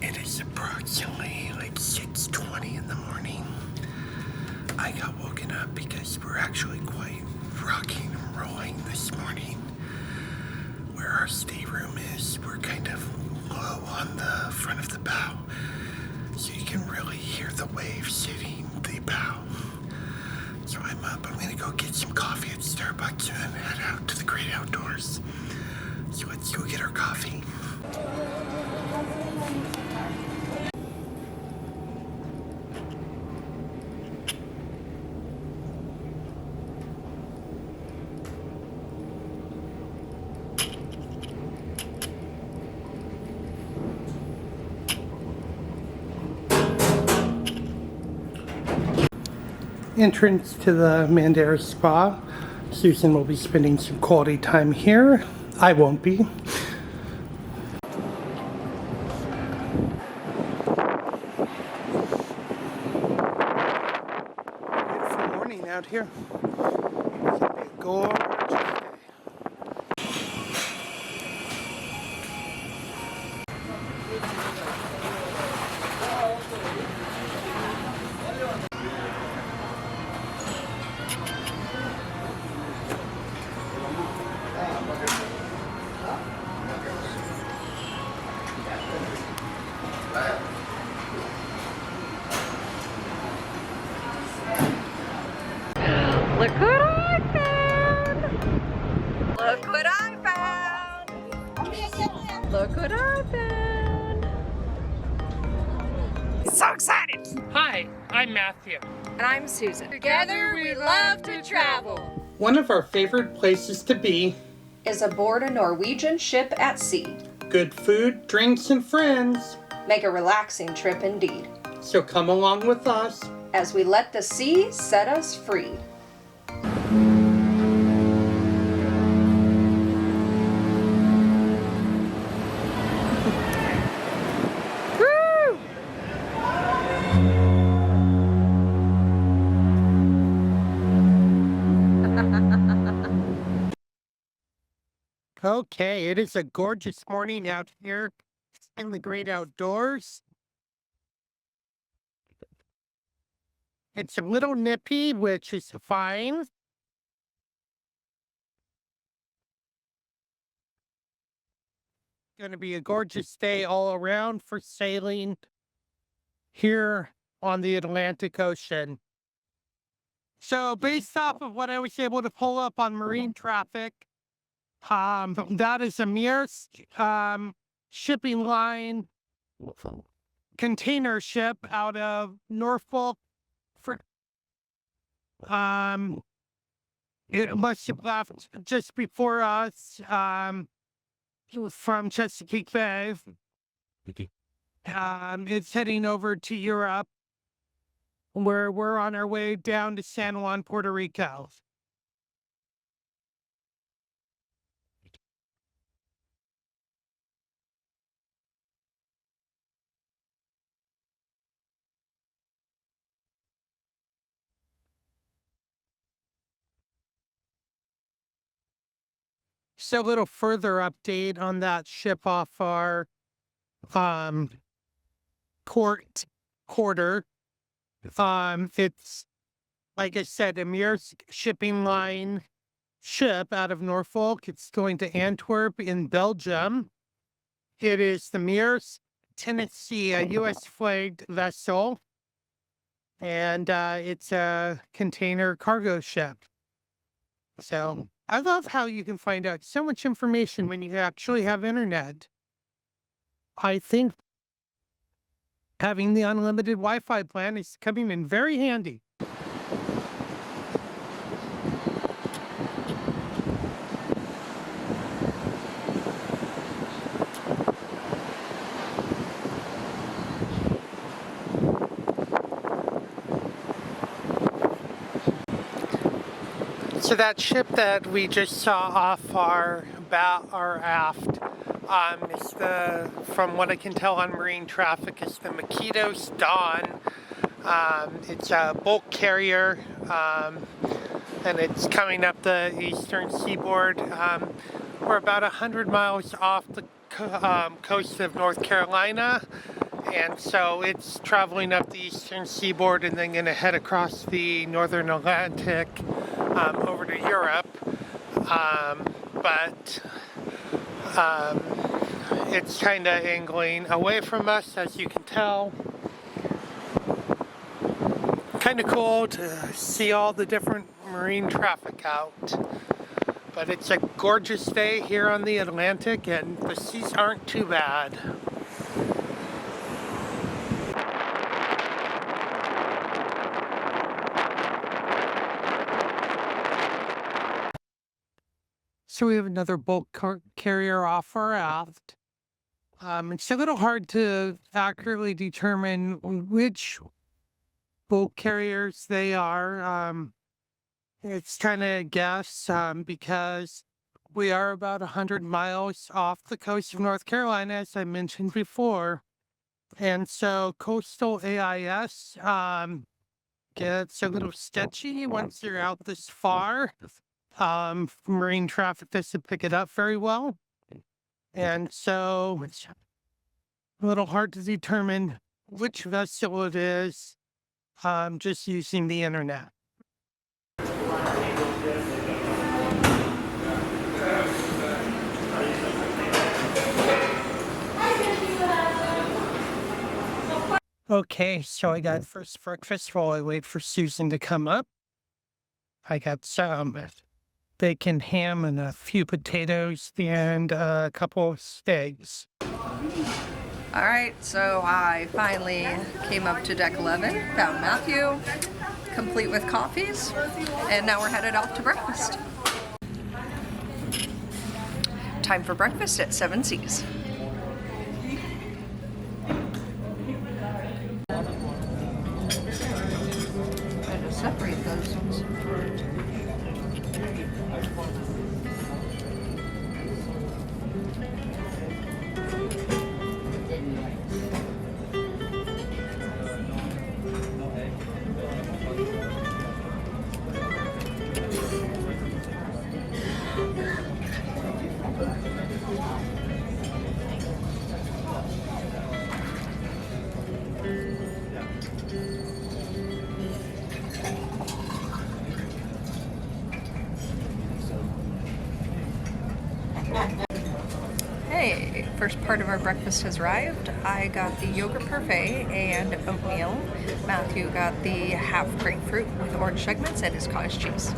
It is approximately like 6:20 in the morning. I got woken up because we're actually quite rocking and rolling this morning. Where our stateroom is, we're kind of low on the front of the bow, so you can really hear the waves hitting the bow. So I'm up. I'm gonna go get some coffee at Starbucks and then head out to the great outdoors. So let's go get our coffee. Entrance to the Mandara Spa. Susan will be spending some quality time here. I won't be. Beautiful morning out here. It's gonna be a gorgeous day. Look what I found! Look what I found! Look what I found! So excited! Hi, I'm Matthew. And I'm Susan. Together we love to travel. One of our favorite places to be is aboard a Norwegian ship at sea. good food, drinks, and friends. Make a relaxing trip indeed, So come along with us. as we let the sea set us free. Okay, it is a gorgeous morning out here in the great outdoors. It's a little nippy, which is fine. Going to be a gorgeous day all around for sailing here on the Atlantic Ocean. So based off of what I was able to pull up on marine traffic, that is a Maersk shipping line container ship out of Norfolk. It must have left just before us from Chesapeake Bay. It's heading over to Europe, where we're on our way down to San Juan, Puerto Rico. So a little further update on that ship off our quarter. It's, like I said, a Maersk shipping line ship out of Norfolk. It's going to Antwerp in Belgium. It is the Maersk Tennessee, a U.S. flagged vessel, and it's a container cargo ship. So I love how you can find out so much information when you actually have internet. I think having the unlimited Wi-Fi plan is coming in very handy. So that ship that we just saw off our aft is from what I can tell on marine traffic, is the Maquitos Dawn. It's a bulk carrier, and it's coming up the eastern seaboard. We're about 100 miles off the coast of North Carolina, And so it's traveling up the eastern seaboard and then going to head across the northern Atlantic over to Europe. But it's kind of angling away from us, as you can tell. Kind of cool to see all the different marine traffic out. But it's a gorgeous day here on the Atlantic, and the seas aren't too bad. So we have another bulk carrier off our aft. It's a little hard to accurately determine which bulk carriers they are. It's trying to guess because we are about 100 miles off the coast of North Carolina, as I mentioned before. And so coastal AIS gets a little sketchy once you're out this far. Marine traffic doesn't pick it up very well. And so it's a little hard to determine which vessel it is just using the internet. Okay, so I got first breakfast while I wait for Susan to come up. I got some bacon, ham, and a few potatoes and a couple of steaks. All right, so I finally came up to deck 11, found Matthew, complete with coffees, and now we're headed off to breakfast. Time for breakfast at Seven Seas. Try to separate those ones. Hey, first part of our breakfast has arrived. I got the yogurt parfait and oatmeal. Matthew got the half grapefruit with orange segments and his cottage cheese.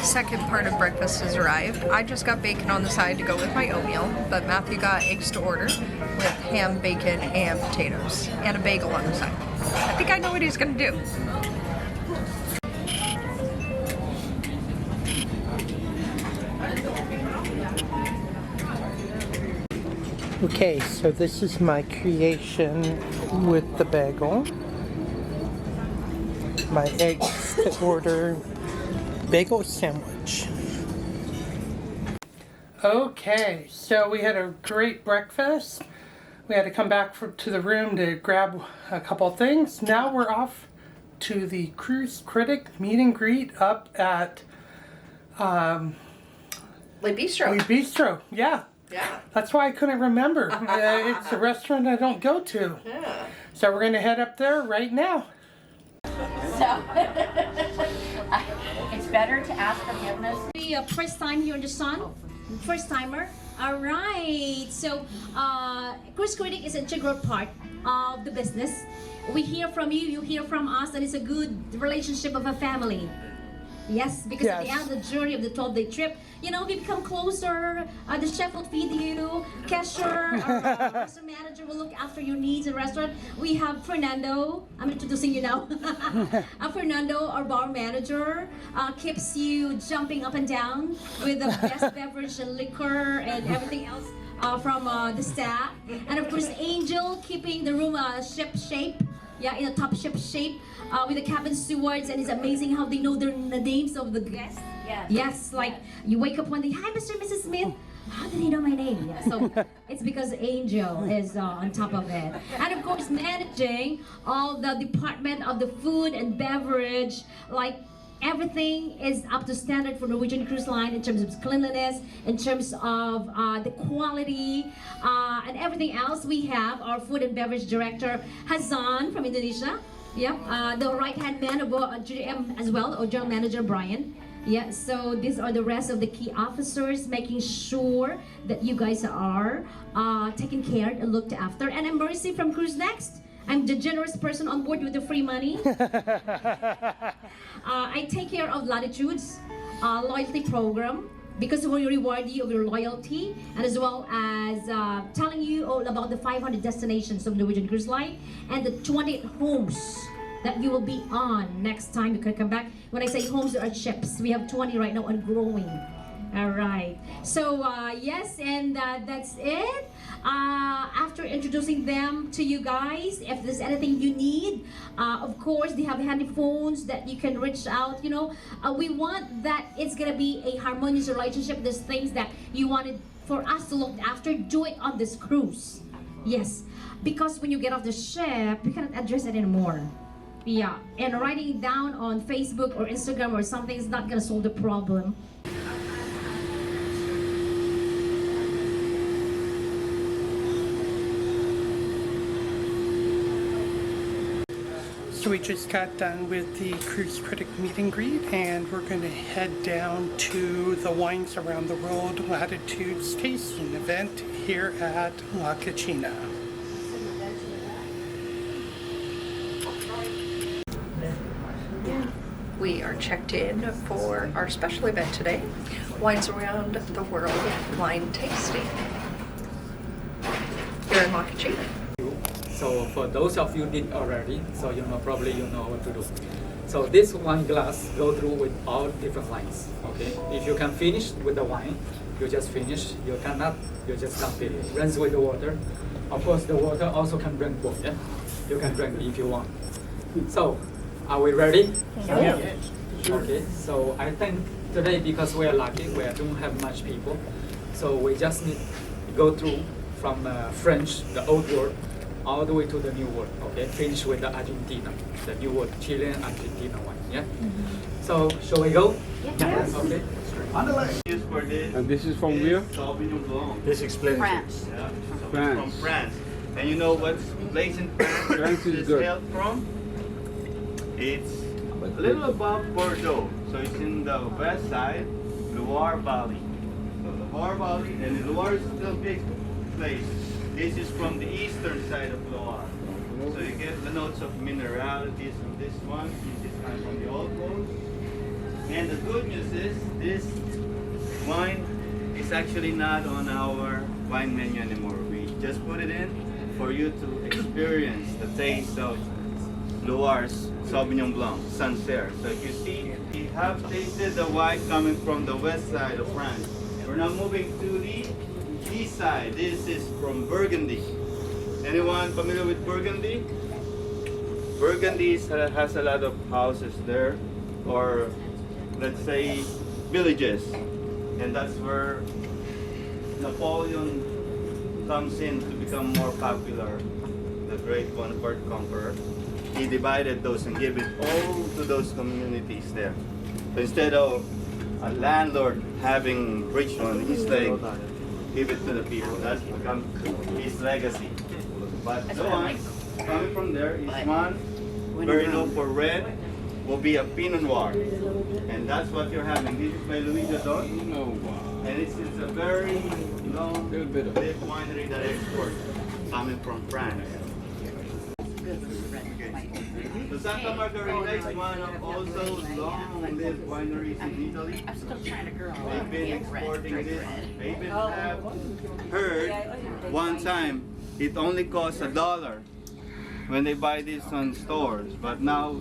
Second part of breakfast has arrived. I just got bacon on the side to go with my oatmeal, but Matthew got eggs to order with ham, bacon, and potatoes, and a bagel on the side. I think I know what he's gonna do. Okay, so this is my creation with the bagel. My eggs to order bagel sandwich. Okay, so we had a great breakfast. We had to come back to the room to grab a couple things. Now we're off to the Cruise Critic meet and greet up at Le Bistro. Le Bistro. Yeah. Yeah. That's why I couldn't remember. It's a restaurant I don't go to. Yeah. So we're going to head up there right now. So it's better to ask forgiveness. The first time here in the sun, first timer. All right. So, Cruise Critic is an integral part of the business. We hear from you, you hear from us, and it's a good relationship of a family. Yes, because at the end of the journey of the 12-day trip, you know, we become closer. The chef will feed you. Cashier, our restaurant manager will look after your needs in the restaurant. We have Fernando. I'm introducing you now. Fernando, our bar manager, keeps you jumping up and down with the best beverage and liquor and everything else from the staff. And of course, Angel keeping the room ship shape. Yeah, in a top ship shape with the cabin stewards, and it's amazing how they know the names of the guests. Yes. Yes, like you wake up one day, hi, Mr. and Mrs. Smith. how did he know my name? Yeah, so it's because Angel is on top of it. And of course, managing all the department of the food and beverage, like everything is up to standard for Norwegian Cruise Line in terms of cleanliness, in terms of the quality, and everything else. We have our food and beverage director, Hazan from Indonesia. Yep, the right-hand man of GM as well, or General Manager Brian. Yeah, so these are the rest of the key officers, making sure that you guys are taken care and looked after. And I'm Mercy from Cruise Next. I'm the generous person on board with the free money. I take care of Latitude's loyalty program because we reward you of your loyalty, and as well as telling you all about the 500 destinations of Norwegian Cruise Line and the 28 homes that you will be on next time you can come back. When I say homes, there are ships. We have 20 right now and growing. All right. So yes, and that's it. After introducing them to you guys, if there's anything you need, of course, they have handy phones that you can reach out. You know, we want that it's gonna be a harmonious relationship. There's things that you wanted for us to look after. Do it on this cruise. Yes, because when you get off the ship, you cannot address it anymore. Yeah, and writing it down on Facebook or Instagram or something is not gonna solve the problem. So we just got done with the Cruise Critic meet and greet, and we're going to head down to the Wines Around the World Latitudes tasting event here at La Cucina. We are checked in for our special event today, Wines Around the World Wine Tasting here in La Cucina. So for those of you did already, so you know probably you know what to do. So this wine glass go through with all different wines. Okay, if you can finish with the wine, you just finish. You cannot, you just complete it. Rinse with the water. Of course, the water also can drink both. Yeah, you can drink if you want. So, are we ready? Yeah. Okay. So I think today because we are lucky, we don't have much people, so we just need to go through from French, the old world, all the way to the new world. Okay, finish with the Argentina, the new world, Chilean Argentina one. Yeah. So shall we go? Yes. Okay. And this is from where? Sauvignon Blanc. This explains France. Yeah, so France. it's from France. And you know what place in France France is this good. hailed from? It's a little above Bordeaux. So it's in the west side, Loire Valley. So the Loire Valley, and the Loire is still a big place. This is from the eastern side of Loire. So you get the notes of mineralities from this one. This is kind of from the old coast. And the good news is this wine is actually not on our wine menu anymore. We just put it in for you to experience the taste of Loire's Sauvignon Blanc, Sancerre. So if you see, we have tasted the wine coming from the west side of France. We're now moving to the east side. This is from Burgundy. Anyone familiar with Burgundy? Burgundy has a lot of houses there, or let's say villages, and that's where Napoleon comes in to become more popular, the great Bonaparte conqueror. He divided those and gave it all to those communities there. So instead of a landlord having rich one, he's like, give it to the people. That's become his legacy. But the one coming from there is one very low for red, will be a Pinot Noir. And that's what you're having. This is by Louis Jadot. And it's a very long lived winery that exports, coming from France. The Santa Margherita is one of also long-lived wineries in Italy. They've been exporting this. I even have heard one time it only costs $1 when they buy this on stores, but now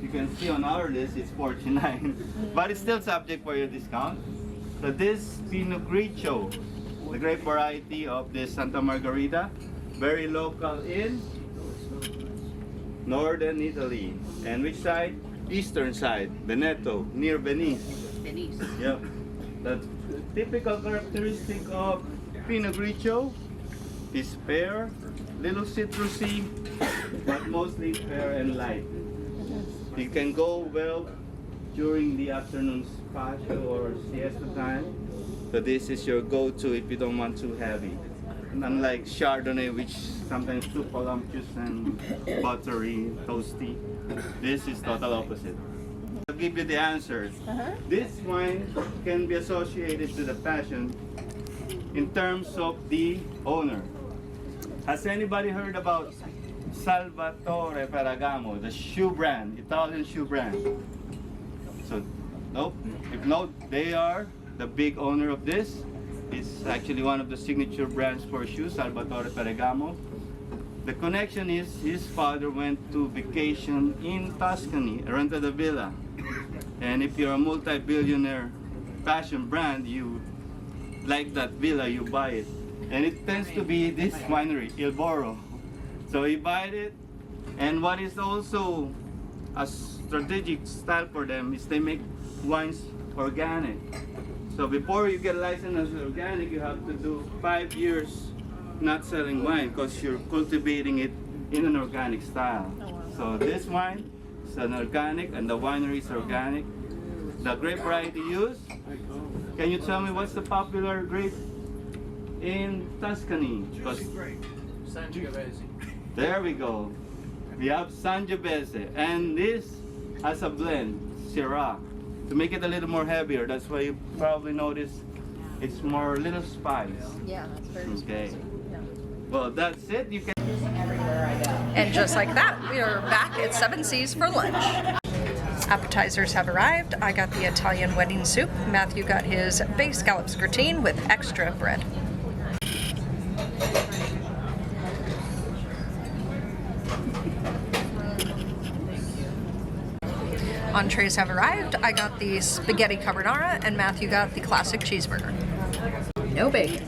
you can see on our list it's $49, but it's still subject for your discount. So this Pinot Grigio, the grape variety of this Santa Margherita, very local in northern Italy. And which side? Eastern side, Veneto, near Venice. Venice. Yep. That typical characteristic of Pinot Grigio is pear, little citrusy, but mostly pear and light. It can go well during the afternoon patio or siesta time. So this is your go-to if you don't want too heavy. And unlike Chardonnay, which sometimes too voluptuous and buttery, toasty, this is total opposite. I'll give you the answer. This wine can be associated to the passion in terms of the owner. Has anybody heard about Salvatore Ferragamo, the shoe brand, Italian shoe brand? So, nope. If not, they are the big owner of this. It's actually one of the signature brands for shoes, Salvatore Ferragamo. The connection is his father went to vacation in Tuscany, rented a villa. And if you're a multi-billionaire fashion brand, you like that villa, you buy it. And it tends to be this winery, Il Boro. So he bought it. And what is also a strategic style for them is they make wines organic. So before you get licensed as organic, you have to do 5 years not selling wine because you're cultivating it in an organic style. So this wine is an organic and the winery is organic. The grape variety used, can you tell me what's the popular grape in Tuscany? There we go. We have Sangiovese, and this has a blend, Syrah, to make it a little more heavier. That's why you probably notice it's more little spice. Yeah, that's very Okay. Well, that's it. You can. And just like that, we are back at Seven Seas for lunch. Appetizers have arrived. I got the Italian wedding soup. Matthew got his bay scallops gratin with extra bread. Entrees have arrived. I got the spaghetti carbonara and Matthew got the classic cheeseburger. No bacon.